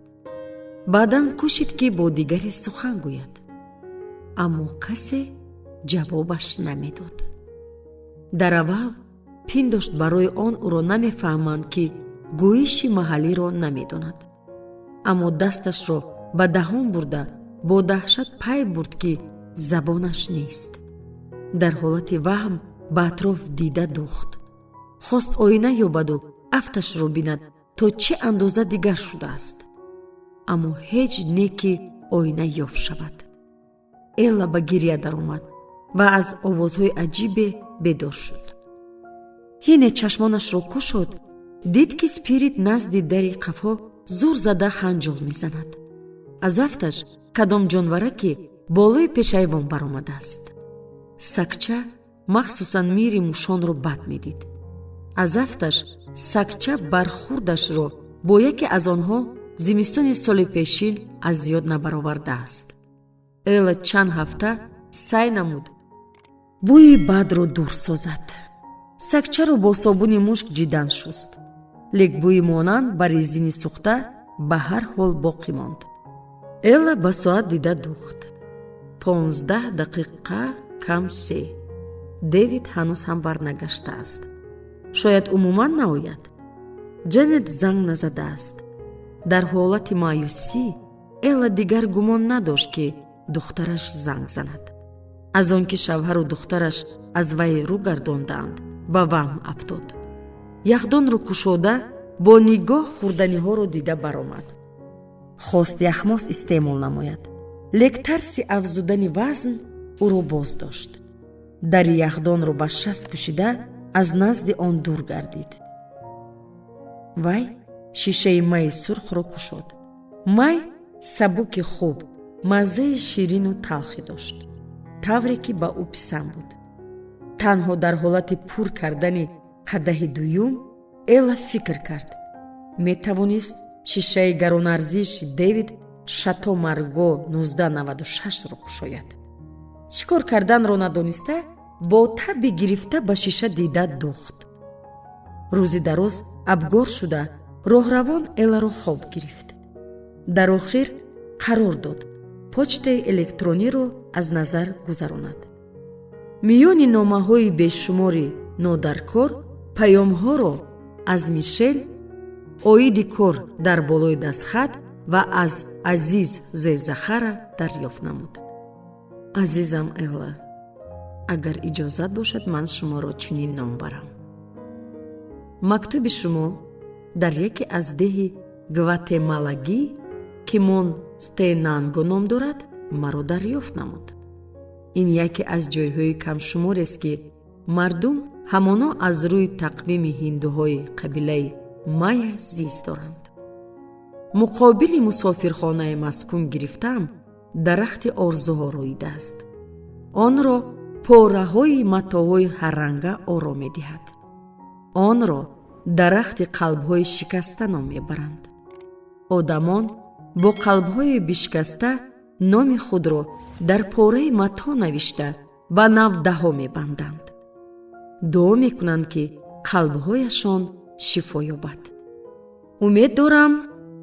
баъдан кӯшид ки бо дигаре сухан гӯяд, аммо касе ҷавобаш намедод. дар аввал пиндошт барои он ӯро намефаҳманд ки гӯиши маҳаллиро намедонад, аммо дасташро ба даҳон бурда бо таҳшат пай бурд ки забонаш нест. дар ҳолати ваҳм ба атроф дида духт. хост оина ёбаду афташро бинад то чӣ андоза дигар шудааст. аммо ҳеҷ не ки оина ёфт шавад. элла ба гирья даромад ва аз овозҳои аҷибе бедор шуд. ҳине чашмонашро кушод, дид ки спирит назди дари қафо зур зада ханҷол мезанад. аз афташ кадом ҷонвараке болои пешайвон баромадааст. сагча махсусан мири мушонро бад медид. аз афташ сагча бархурдашро бо яке аз онҳо зимистони соли пешин аз зиёд набаровардааст. элла чанд ҳафта сай намуд бӯи бадро дур созад. сагчаро бо собуни мушк ҷидан шуст, лек бӯи монанд ба резини сӯхта ба ҳар ҳол боқӣ монд. элла ба соат дида духт. 15 дақиқа кам 3. дэвид ҳанӯз ҳам барнагаштааст. шояд умуман наояд. ҷенет занг назадааст. дар ҳолати маъюсӣ элла дигар гумон надошт ки духтараш занг занад. аз он ки шавҳару духтараш аз вай рӯ гардондаанд ба ваҳм афтод. яхдонро кушода бо нигоҳ хурданиҳоро дида баромад. хост яхмос истеъмол намояд, лек тарси афзудани вазн ӯро боз дошт. дари яхдонро ба шаст пӯшида аз назди он дур гардид. вай шишаи майи сурхро кушод. май сабуки хуб, маззаи ширину талхӣ дошт, тавре ки ба ӯ писанд буд. танҳо дар ҳолати пур кардани қадаҳи дуюм элла фикр кард, метавонист шишаи гаронарзиши дэвид шато марго 1996-ро кушояд. чӣ кор карданро надониста бо таби гирифта ба шиша дида духт. рӯзи дароз абгор шуда роҳравон элларо хоб гирифт. дар охир қарор дод почтаи электрониро аз назар гузаронад. миёни номаҳои бешумори нодаркор паёмҳоро аз мишел, оиди кор дар болои дастхат ва аз азиз зезахара дарёфт намуд. азизам элла, агар иҷозат бошад ман шуморо чунин ном барам. мактуби шумо дар яке аз деҳи гватемалагӣ ки мон стенанго ном дорад маро дарёфт намуд. ин яке аз ҷойҳои камшуморест ки мардум ҳамоно аз рӯи тақвими ҳиндуҳои қабилаи майя зист доранд. муқобили мусофирхонаи маскун гирифтаам дарахти орзуҳо роидааст. онро пораҳои матоъҳои ҳарранга ором медиҳад. онро дарахти қалбҳои шикаста ном мебаранд. одамон бо қалбҳои бишкаста номи худро дар пораи матоъ навишта ба навдаҳо мебанданд. дуо мекунанд ки қалбҳояшон шифо ёбад. умед дорам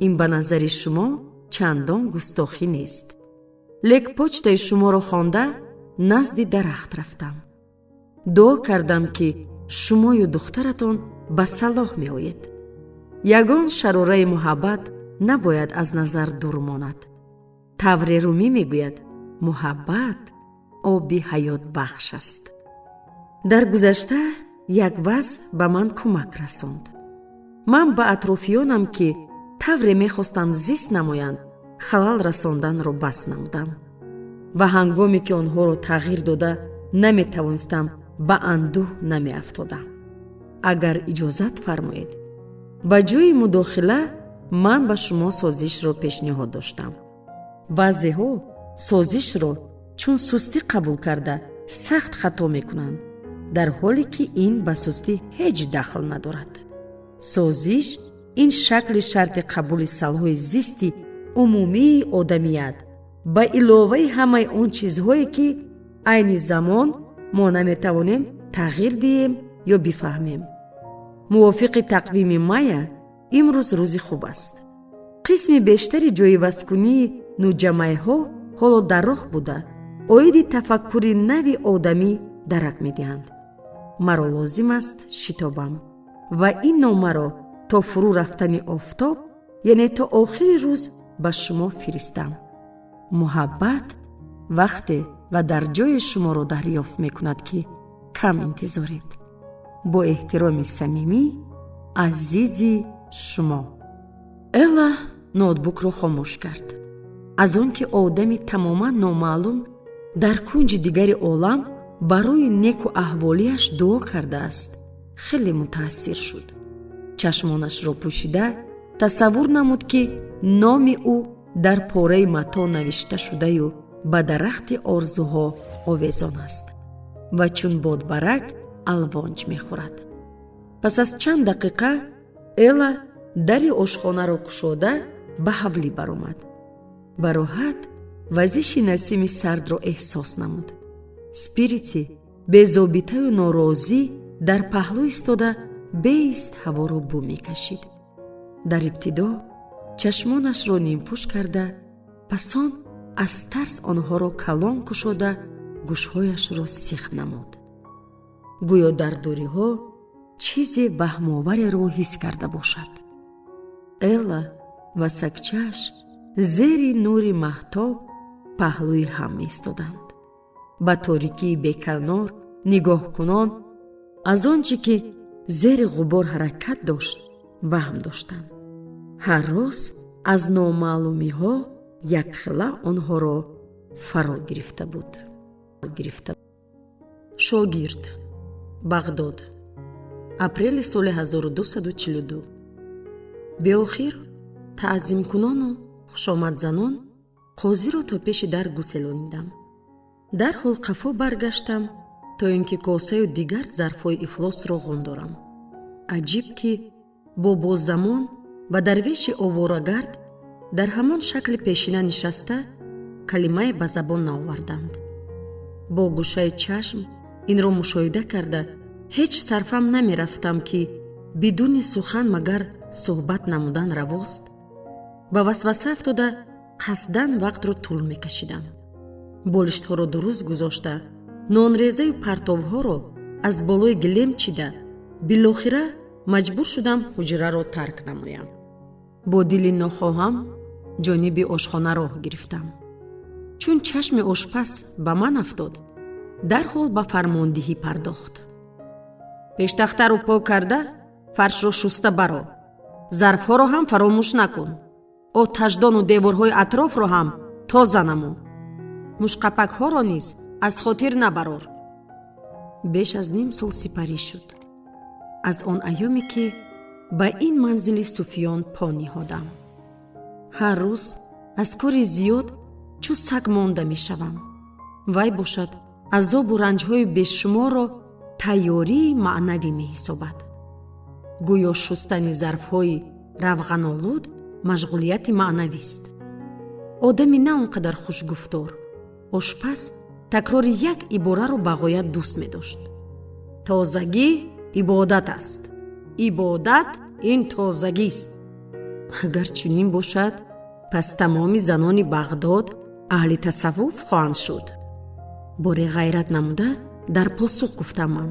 ин ба назари шумо чандон густохӣ нест. лек почтаи шуморо хонда назди дарахт рафтам. дуо кардам ки шумою духтаратон ба салоҳ меоед. ягон шарораи муҳаббат набояд аз назар дур монад. тавре румӣ мегӯяд муҳаббат оби ҳаётбахш аст. дар гузашта як вазъ ба ман кӯмак расонд. ман ба атрофиёнам ки тавре мехостанд зист намоянд халал расонданро бас намудам ва ҳангоме ки онҳоро тағйир дода наметавонистам ба андӯҳ намеафтодам. агар иҷозат фармоед, ба ҷои мудохила ман ба шумо созишро пешниҳод доштам. баъзеҳо созишро чун сустӣ қабул карда сахт хато мекунанд, дар ҳоле ки ин ба сустӣ ҳеҷ дахл надорад. созиш ин шакли шарти қабули салҳои зисти умумии одамият ба иловаи ҳамаи он чизҳое ки айни замон мо наметавонем тағйир диҳем ё бифаҳмем. мувофиқи тақвими майя имрӯз рӯзи хуб аст. қисми бештари ҷойивазкунии нуҷамаиҳо ҳоло дар роҳ буда оиди тафаккури нави одамӣ дарак медиҳанд. маро лозим аст шитобам ва ин номаро то фурӯ рафтани офтоб, яъне то охири рӯз ба шумо фиристам. муҳаббат вақте ва дар ҷои шуморо дарёфт мекунад, ки кам интизоред. бо эҳтироми самимӣ, азизи шумо. Элла ноутбукро хомӯш кард. аз он ки одами тамоман номаълум дар кунҷи дигари олам барои неку аҳволиаш дуо кардааст, хеле мутаассир шуд. чашмонашро пӯшида тасаввур намуд, ки номи ӯ дар пораи матоъ навишта шудаю ба дарахти орзуҳо овезон аст ва чун бодбарак алвонҷ мехӯрад. пас аз чанд дақиқа Элла дари ошхонаро кушода ба ҳавлӣ баромад. ба роҳат вазиши насими сардро эҳсос намуд. спирити безобитаю норозӣ дар паҳлӯ истода беист ҳаворо бу мекашид. дар ибтидо чашмонашро нимпӯш карда, пас он аз тарс онҳоро калон кушода гӯшҳояшро сих намуд. гӯё дар дуриҳо чизе ваҳмовареро ҳис карда бошад. Элла ва сагчааш зери нури маҳтоб паҳлӯи ҳам истоданд. ба торикии беканор нигоҳ кунон, аз он чӣ ки зери ғубор ҳаракат дошт ваҳм доштанд. ҳаррос аз номаълумиҳо якхела онҳоро фаро гирифта буд. шогирд, бағдод, апрели соли 1242. беохир таъзимкунону хушомадзанон қозиро то пеши дар гуселонидам. дарҳол қафо баргаштам, то ин ки косаю дигар зарфҳои ифлосро ғондорам. аҷиб ки бо бозамон ва дарвеши оворагард дар ҳамон шакли пешина нишаста калимае ба забон наоварданд. бо гӯшаи чашм инро мушоҳида карда ҳеҷ сарфам намерафтам, ки бидуни сухан магар суҳбат намудан равост. ба васваса афтода қасдан вақтро тӯл мекашидам. болиштҳоро дуруст гузошта, нонрезаю партовҳоро аз болои гилем чида, билохира маҷбур шудам ҳуҷраро тарк намоям. бо дили нохоҳам ҷониби ошхона роҳ гирифтам. чун чашми ошпаз ба ман афтод, дарҳол ба фармондиҳӣ пардохт. пештахтаро пок карда, фаршро шуста баро. зарфҳоро ҳам фаромӯш накун. оташдону деворҳои атрофро ҳам тоза намо. мушқапакҳоро низ аз хотир набарор. беш аз ним сол сипарӣ шуд. аз он айёме ки ба ин манзили суфиён по ниҳодам. ҳар рӯз аз кори зиёд чӯ саг монда мешавам. вай бошад азобу ранҷҳои бешуморро тайёрии маънавӣ меҳисобад. гӯё шустани зарфҳои равғанолуд машғулияти маънавист. одами на он қадар хушгуфтор, ошпаз такрори як ибораро ба ғоят дӯст медошт. тозагӣ ибодат аст. ибодат ин тозагист. агар чунин бошад, пас тамоми занони бағдод аҳли тасаввуф хоҳанд шуд. боре ғайрат намуда дар посух гуфтам ман.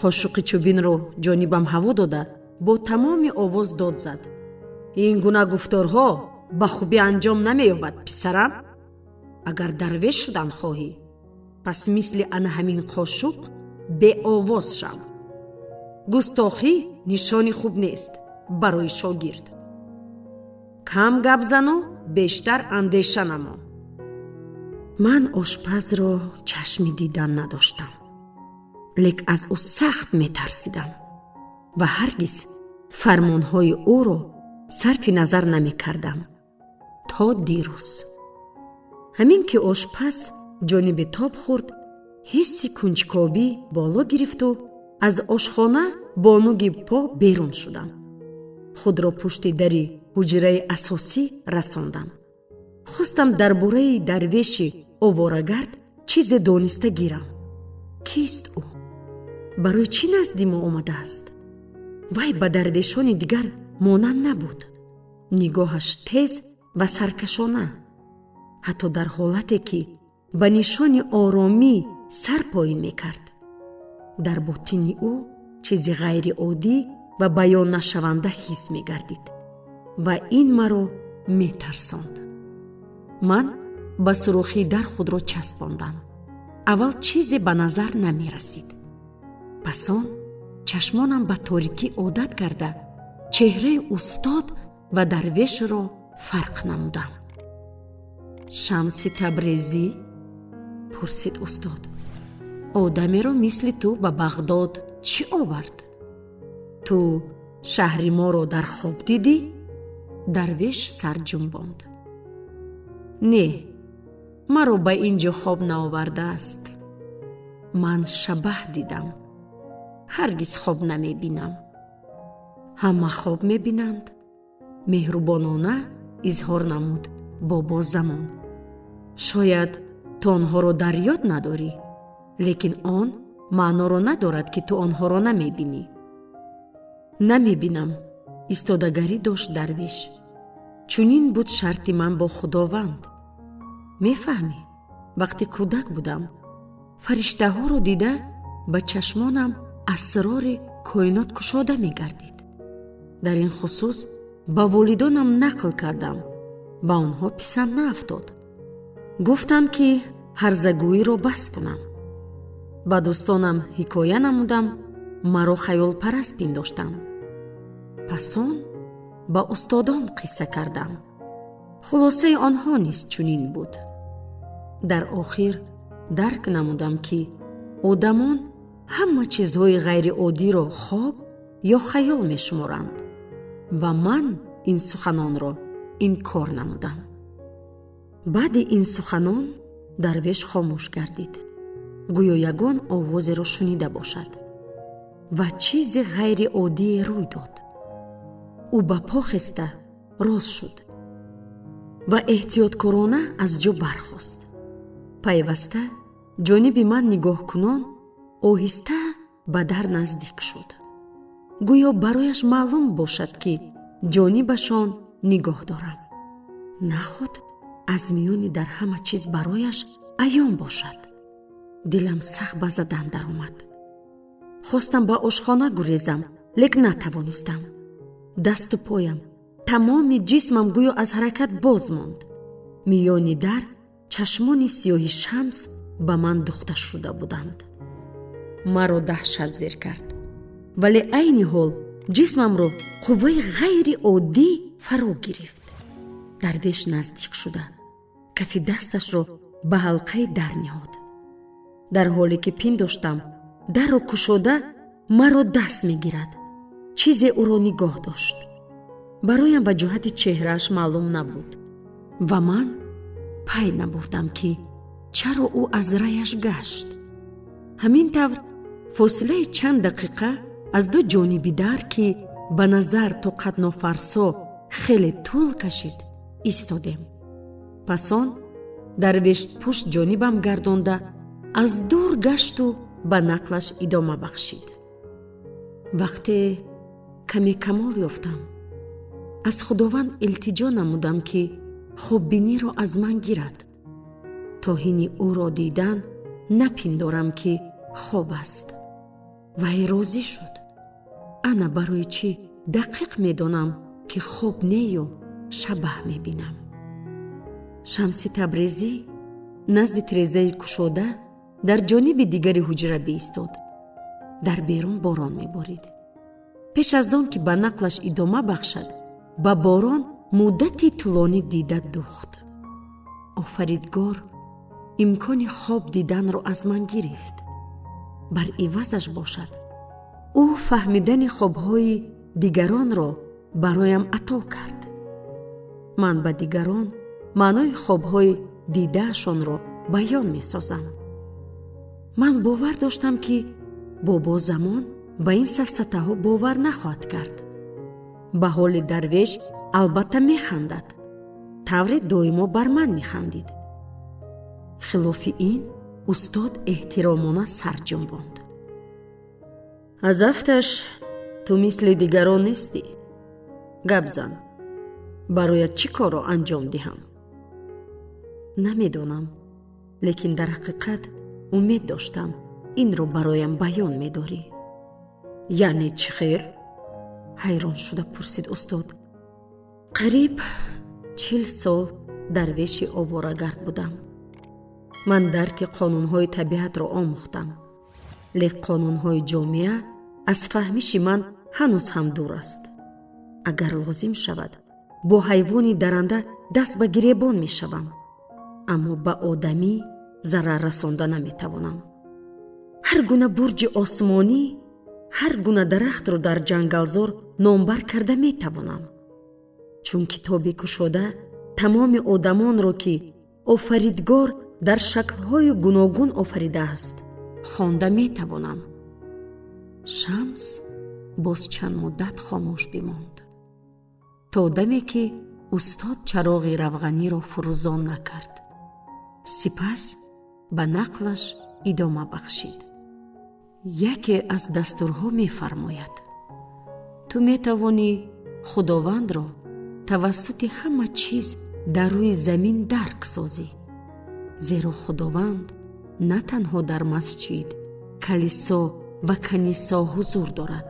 қошуқи чӯбинро ҷонибам ҳаво дода бо тамоми овоз дод зад. ин гуна гуфторҳо ба хубӣ анҷом намеёбад, писарам. агар дарвеш шудан хоҳӣ, пас мисли ана ҳамин қошуқ беовоз шав. густохӣ нишони хуб нест барои шогирд. кам гап зану бештар андеша намо. ман ошпазро чашми дидан надоштам, лек аз ӯ сахт метарсидам ва ҳаргиз фармонҳои ӯро сарфи назар намекардам то дирӯз. ҳамин ки ошпаз ҷониби тоб хӯрд, ҳисси кунҷкобӣ боло гирифту аз ошхона бо нуги по берун шудам. худро пушти дари ҳуҷраи асосӣ расондам. хостам дар бораи дарвеши оворагард чизе дониста гирам. кист ӯ? барои чӣ назди мо омадааст? вай ба дарвешони дигар монанд набуд. нигоҳаш тез ва саркашона. ҳатто дар ҳолате ки ба нишони оромӣ сар поин мекард. дар ботини ӯ чизи ғайриоддӣ ва баён нашаванда ҳис мегардид ва ин маро метарсонд. ман ба сурухи дар худро часпондам. аввал чизе ба назар намерасид. пас он чашмонам ба торикӣ одат карда чеҳраи устод ва дарвешро фарқ намудам. шамси табрезӣ? пурсид устод. одамеро мисли ту ба бағдод чӣ овард? ту шаҳри моро дар хоб дидӣ? дарвеш сар ҷунбонд. не, маро ба ин ҷо хоб наовардааст. ман шабаҳ дидам. ҳаргиз хоб намебинам. ҳама хоб мебинанд. меҳрубонона изҳор намуд бобо замон. шояд ту онҳоро дар ёд надорӣ, лекин он маъноро надорад ки ту онҳоро намебинӣ. намебинам, истодагарӣ дошт дарвеш. чунин буд шарти ман бо худованд. мефаҳмӣ, вақте кӯдак будам, фариштаҳоро дида ба чашмонам асрори коинот кушода мегардид. дар ин хусус ба волидонам нақл кардам. ба онҳо писанд наафтод. гуфтам ки ҳарзагӯиро бас кунам. ба дӯстонам ҳикоя намудам, маро хаёлпараст пиндоштанд. пас он ба устодон қисса кардам. хулосаи онҳо низ чунин буд. дар охир дарк намудам ки одамон ҳама чизҳои ғайриоддиро хоб ё хаёл мешуморанд ва ман ин суханонро инкор намудам. баъди ин суханон дарвеш хомӯш гардид, гӯё ягон овозеро шунида бошад ва чизи ғайриоддие рӯй дод. ӯ ба по хеста рост шуд ва эҳтиёткорона аз ҷо бархост. пайваста ҷониби ман нигоҳ кунон оҳиста ба дар наздик шуд. гӯё барояш маълум бошад ки ҷонибашон нигоҳ дорам. нахот аз миёни дар ҳама чиз барояш аён бошад. дилам сахт ба задан даромад. хостам ба ошхона гурезам, лек натавонистам. дасту поям, тамоми ҷисмам гӯё аз ҳаракат боз монд. миёни дар чашмони сиёҳи шамс ба ман духта шуда буданд. маро даҳшат зер кард, вале айни ҳол ҷисмамро қувваи ғайриоддӣ фаро гирифт. дарвеш наздик шуда кафи дасташро ба ҳалқаи дар ниҳод. дар ҳоле ки пиндоштам дарро кушода маро даст мегирад, чизе ӯро нигоҳ дошт. бароям ба ҷоҳати чеҳрааш маълум набуд ва ман пай набурдам ки чаро ӯ аз раяш гашт. ҳамин тавр фосилаи чанд дақиқа аз ду ҷониби дар ки ба назар тоқатнофарсо хеле тӯл кашид истодем. пас он дарвеш пушт ҷонибам гардонда аз дур гашту ба нақлаш идома бахшид. вақте каме камол ёфтам, аз худованд илтиҷо намудам ки хоббиниро аз ман гирад, то ҳини ӯро дидан напиндорам ки хоб аст. вай розӣ шуд. ана барои чӣ дақиқ медонам ки хоб нею шабаҳ мебинам. шамси табрезӣ назди тирезаи кушода дар ҷониби дигари ҳуҷра биистод. дар берун борон меборид. пеш аз он ки ба нақлаш идома бахшад, ба борон муддати тӯлонӣ дида духт. офаридгор имкони хоб диданро аз ман гирифт. бар ивазаш бошад, ӯ фаҳмидани хобҳои дигаронро бароям ато кард. ман ба дигарон маънои хобҳои дидаашонро баён месозам. ман бовар доштам ки бобо замон ба ин сафсатаҳо бовар нахоҳад кард. ба ҳоли дарвеш албатта механдад. тавре доимо бар ман механдид. хилофи ин устод эҳтиромона сар ҷунбонд. аз афташ ту мисли дигарон нестӣ. гап зан. барояд чӣ корро анҷом диҳам? намедонам, лекин дар ҳақиқат умед доштам инро бароям баён медорӣ. яъне чӣ хел? ҳайрон шуда пурсид устод. қариб 40 сол дарвеши оворагард будам. ман дарки қонунҳои табиатро омӯхтам, лек қонунҳои ҷомеа аз фаҳмиши ман ҳанӯз ҳам дур аст. агар лозим шавад, бо ҳайвони даранда даст ба гиребон мешавам, аммо ба одамӣ зарар расонда наметавонам. ҳар гуна бурҷи осмонӣ, ҳар гуна дарахтро дар ҷангалзор номбар карда метавонам. чун китоби кушода тамоми одамонро ки офаридгор дар шаклҳои гуногун офаридааст хонда метавонам. шамс боз чанд муддат хомӯш бимонд, то даме ки устод чароғи равғаниро фурӯзон накард. сипас ба нақлаш идома бахшид. яке аз дастурҳо мефармояд: ту метавонӣ худовандро тавассути ҳама чиз дар рӯи замин дарк созӣ. зеро худованд на танҳо дар масҷид, калисо ва каниса ҳузур дорад,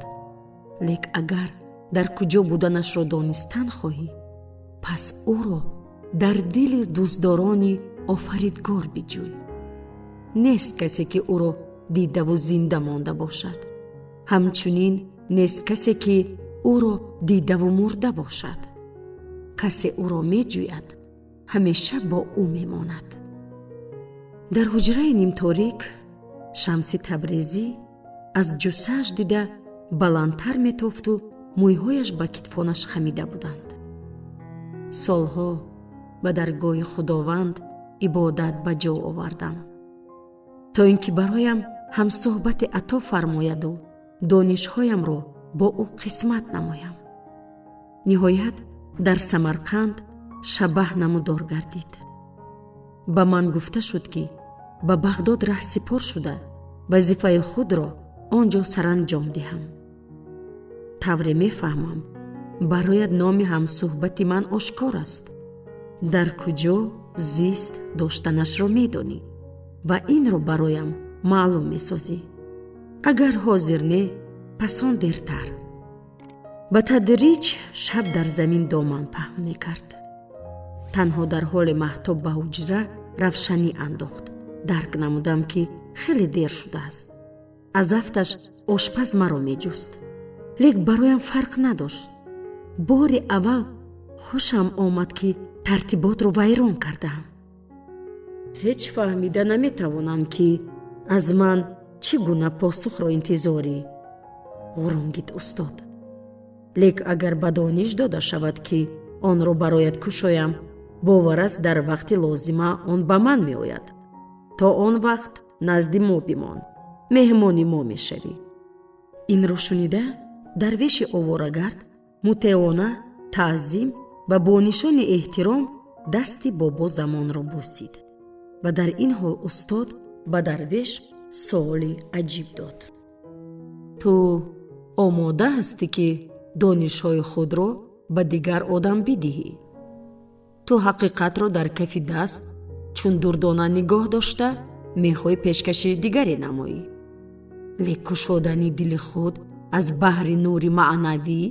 лек агар дар куҷо буданашро донистан хоҳӣ, пас ӯро дар дили дӯстдорони офаридгор биҷӯй. нест касе ки ӯро дидаву зинда монда бошад, ҳамчунин нест касе ки ӯро дидаву мурда бошад. касе ӯро меҷӯяд, ҳамеша бо ӯ мемонад. дар ҳуҷраи нимторик Шамси Табрезӣ аз ҷусааш дида баландтар метофту мӯйҳояш ба китфонаш хамида буданд. солҳо ба даргоҳи Худованд ибодат ба ҷо овардам, то ин ки бароям ҳамсӯҳбате ато фармояду донишҳоямро бо ӯ қисмат намоям. ниҳоят дар Самарқанд шабаҳ намудор гардид. ба ман гуфта шуд ки ба Бағдод раҳсипор шуда вазифаи худро он ҷо саранҷом диҳам. тавре мефаҳмам, барояд номи ҳамсӯҳбати ман ошкор аст. дар куҷо зист доштанашро медонӣ ва инро бароям маълум месозӣ. агар ҳозир не, пас он дертар. ба тадриҷ шаб дар замин доман паҳн мекард. танҳо дар ҳоли маҳтоб ба ҳуҷра равшанӣ андохт. дарк намудам ки хеле дер шудааст. аз афташ ошпаз маро меҷуст, лек бароям фарқ надошт. бори аввал хушам омад ки тартиботро вайрон кардаам. ҳеҷ фаҳмида наметавонам ки аз ман чӣ гуна посухро интизорӣ, ғурунгид устод. лек агар ба дониш дода шавад ки онро барояд кушоям, бовар аст дар вақти лозима он ба ман меояд. то он вақт назди мо бимон, меҳмони мо мешавӣ. инро шунида дарвеши оворагард мутеона, таъзим ва бо нишони эҳтиром дасти бобо замонро бусид. ва дар ин ҳол устод ба дарвеш суоли аҷиб дод: ту омода ҳастӣ ки донишҳои худро ба дигар одам бидиҳӣ? ту ҳақиқатро дар кафи даст чун дурдона нигоҳ дошта мехоҳӣ пешкаши дигаре намоӣ. лек кушодани дили худ аз баҳри нури маънавӣ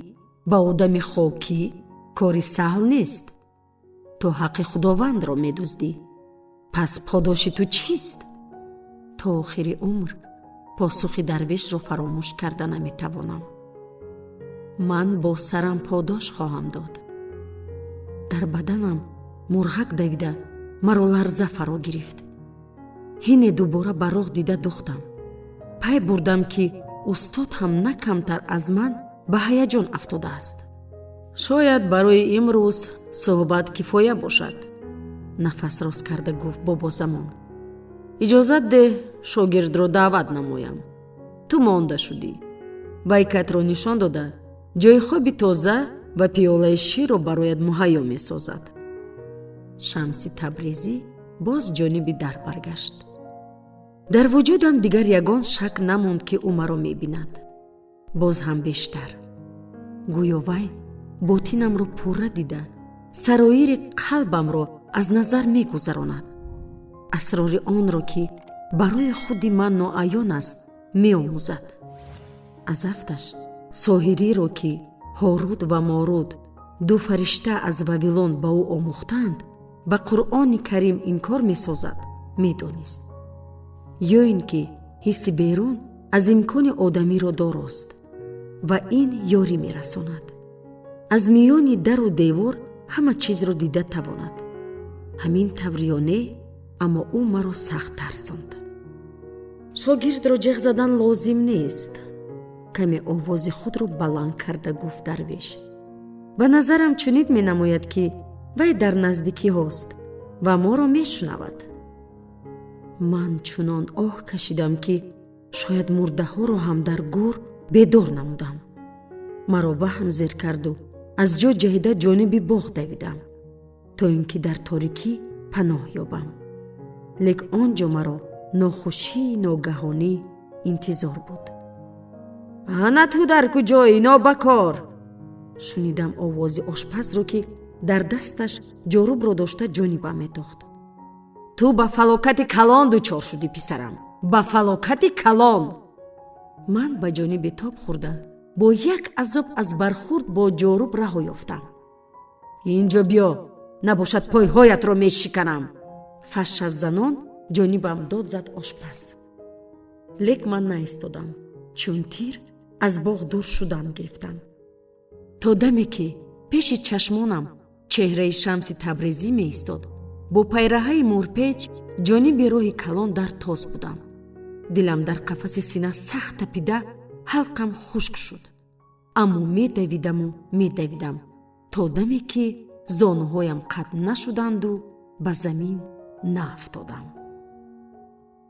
ба одами хокӣ кори саҳл нест. ту ҳаққи худовандро медуздӣ, пас подоши ту чист? то охири умр посухи дарвешро фаромӯш карда наметавонам. ман бо сарам подош хоҳам дод. дар баданам мурғак давида маро ларза фаро гирифт. ҳине дубора ба роҳ дида духтам. пай бурдам ки устод ҳам на камтар аз ман ба ҳаяҷон афтодааст. шояд барои имрӯз суҳбат кифоя бошад, нафас рост карда гуфт бобо замон. иҷозат деҳ шогирдро даъват намоям. ту монда шудӣ. байкатро нишон дода ҷойи хоби тоза ва пиёлаи ширро барояд муҳайё месозад. Шамси Табрезӣ боз ҷониби дар баргашт. дар вуҷудам дигар ягон шак намонд ки ӯ маро мебинад. боз ҳам бештар. гӯё вай ботинамро пурра дида сароири қалбамро аз назар мегузаронад. асрори онро ки барои худи ман ноаён аст меомӯзад. аз афташ соҳириро ки Ҳоруд ва Моруд ду фаришта аз Вавилон ба ӯ омӯхтанд ба Қуръони Карим инкор месозад, медонист. ё ин ки ҳисси берун аз имкони одамиро дорост ва ин ёрӣ мерасонад. аз миёни дару девор ҳама чизро дида тавонад. ҳамин тавр ё не, аммо ӯ маро сахт тарсонд. шогирдро ҷеғ задан лозим нест, каме овози худро баланд карда гуфт дарвеш. ба назарам чунин менамояд ки вай дар наздикиҳост ва моро мешунавад. ман чунон оҳ кашидам ки шояд мурдаҳоро ҳам дар гӯр бедор намудам. маро ваҳм зер карду аз ҷо ҷаҳида ҷониби боғ давидам, то ин ки дар торикӣ паноҳ ёбам. лек он ҷо маро нохушии ногаҳонӣ интизор буд. ана ту дар куҷоӣ, нобакор? шунидам овози ошпазро ки дар дасташ ҷорубро дошта ҷонибам метохт. ту ба фалокати калон дучор шудӣ, писарам, ба фалокати калон. ман ба ҷонӣ бетоб хӯрда бо як азоб аз бархӯрд бо ҷоруб раҳо ёфтам. ин ҷо биё, набошад пойҳоятро мешиканам. фашшазанон ҷонибам дод зад ошпаз. лек ман наистодам, чун тир аз боғ дур шудам гирифтам. то даме ки пеши чашмонам чеҳраи Шамси Табрезӣ меистод, бо пайраҳаи мурпеч ҷониби роҳи калон дар тоз будам. дилам дар қафаси сина сахт тапида, ҳалқам хушк шуд. аммо медавидам, то даме ки зонуҳоям қатъ нашуданду ба замин наафтодам.